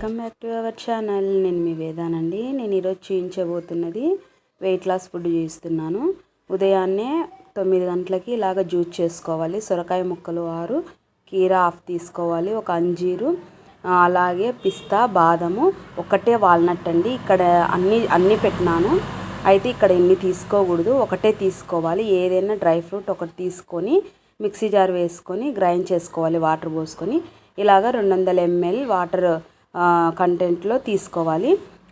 Welcome back to our channel. నేను మీ వేదానండి. నేను ఈరోజు చూపించబోతున్నది వెయిట్ లాస్ ఫుడ్ చూపిస్తున్నాను. ఉదయాన్నే 9 గంటలకి ఇలాగ జ్యూస్ చేసుకోవాలి. సొరకాయ ముక్కలు 6, కీరా హాఫ్ తీసుకోవాలి, ఒక అంజీరు, అలాగే పిస్తా, బాదము, ఒకటే వాల్నట్ అండి. ఇక్కడ అన్నీ పెట్టినాను. అయితే ఇక్కడ ఇన్ని తీసుకోకూడదు, ఒకటే తీసుకోవాలి. ఏదైనా డ్రై ఫ్రూట్ ఒకటి తీసుకొని మిక్సీ జార్ వేసుకొని గ్రైండ్ చేసుకోవాలి వాటర్ పోసుకొని. ఇలాగ 200 ml వాటర్ కంటెంట్లో తీసుకోవాలి.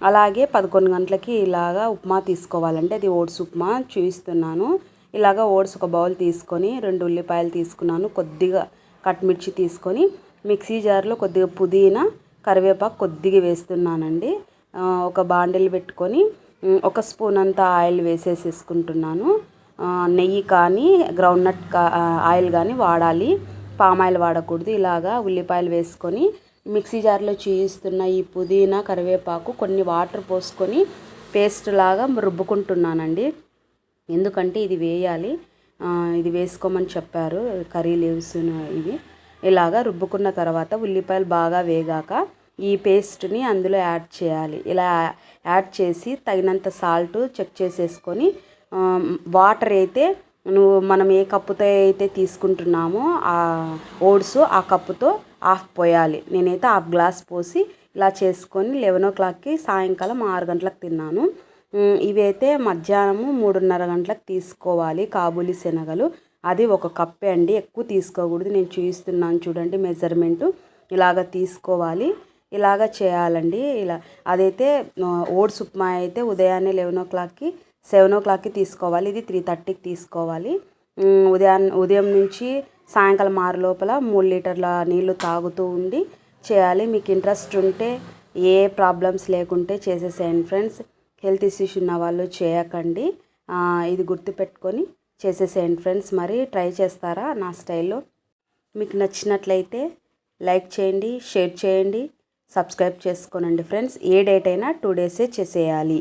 అలాగే 11 గంటలకి ఇలాగ ఉప్మా తీసుకోవాలంటే అది ఓట్స్ ఉప్మా చూపిస్తున్నాను. ఇలాగ ఓట్స్ ఒక బౌల్ తీసుకొని 2 ఉల్లిపాయలు తీసుకున్నాను, కొద్దిగా కట్మిర్చి తీసుకొని మిక్సీ జార్లో కొద్దిగా పుదీనా, కరివేపాకు కొద్దిగా వేస్తున్నానండి. ఒక బాండిల్ పెట్టుకొని 1 స్పూన్ అంత ఆయిల్ వేసేసుకుంటున్నాను. నెయ్యి కానీ గ్రౌండ్నట్ ఆయిల్ కానీ వాడాలి, పామ్ ఆయిల్ వాడకూడదు. ఇలాగా ఉల్లిపాయలు వేసుకొని మిక్సీ జార్లో చూపిస్తున్న ఈ పుదీనా, కరివేపాకు కొన్ని వాటర్ పోసుకొని పేస్ట్ లాగా రుబ్బుకుంటున్నానండి. ఎందుకంటే ఇది వేయాలి, ఇది వేసుకోమని చెప్పారు కర్రీ లీవ్స్ ఇవి. ఇలాగా రుబ్బుకున్న తర్వాత ఉల్లిపాయలు బాగా వేగాక ఈ పేస్ట్ని అందులో యాడ్ చేయాలి. ఇలా యాడ్ చేసి తగినంత సాల్ట్ చెక్ చేసేసుకొని వాటర్ అయితే మనం ఏ కప్పుతో అయితే తీసుకుంటున్నామో ఆ ఓట్స్ ఆ కప్పుతో హాఫ్ పోయాలి. నేనైతే హాఫ్ గ్లాస్ పోసి ఇలా చేసుకొని 11 o'clockకి సాయంకాలం 6 గంటలకు తిన్నాను. ఇవైతే మధ్యాహ్నము 3:30 గంటలకు తీసుకోవాలి. కాబూలి శనగలు అది 1 కప్పే అండి, ఎక్కువ తీసుకోకూడదు. నేను చూపిస్తున్నాను చూడండి మెజర్మెంటు. ఇలాగ తీసుకోవాలి, ఇలాగ చేయాలండి. ఇలా అదైతే ఓట్స్ ఉప్మా అయితే ఉదయాన్నే 11 o'clockకి 7 o'clockకి తీసుకోవాలి. ఇది 3:30కి తీసుకోవాలి. ఉదయం నుంచి సాయంకాలం 6 లోపల 3 లీటర్ల నీళ్ళు తాగుతూ ఉండి చేయాలి. మీకు ఇంట్రెస్ట్ ఉంటే ఏ ప్రాబ్లమ్స్ లేకుంటే చేసేసేయండి ఫ్రెండ్స్. హెల్త్ ఇష్యూస్ ఉన్న వాళ్ళు చేయకండి. ఇది గుర్తుపెట్టుకొని చేసేసేయండి ఫ్రెండ్స్. మరి ట్రై చేస్తారా నా స్టైల్లో? మీకు నచ్చినట్లయితే లైక్ చేయండి, షేర్ చేయండి, సబ్స్క్రైబ్ చేసుకోనండి ఫ్రెండ్స్. ఏ డేట్ అయినా 2 days చేసేయాలి.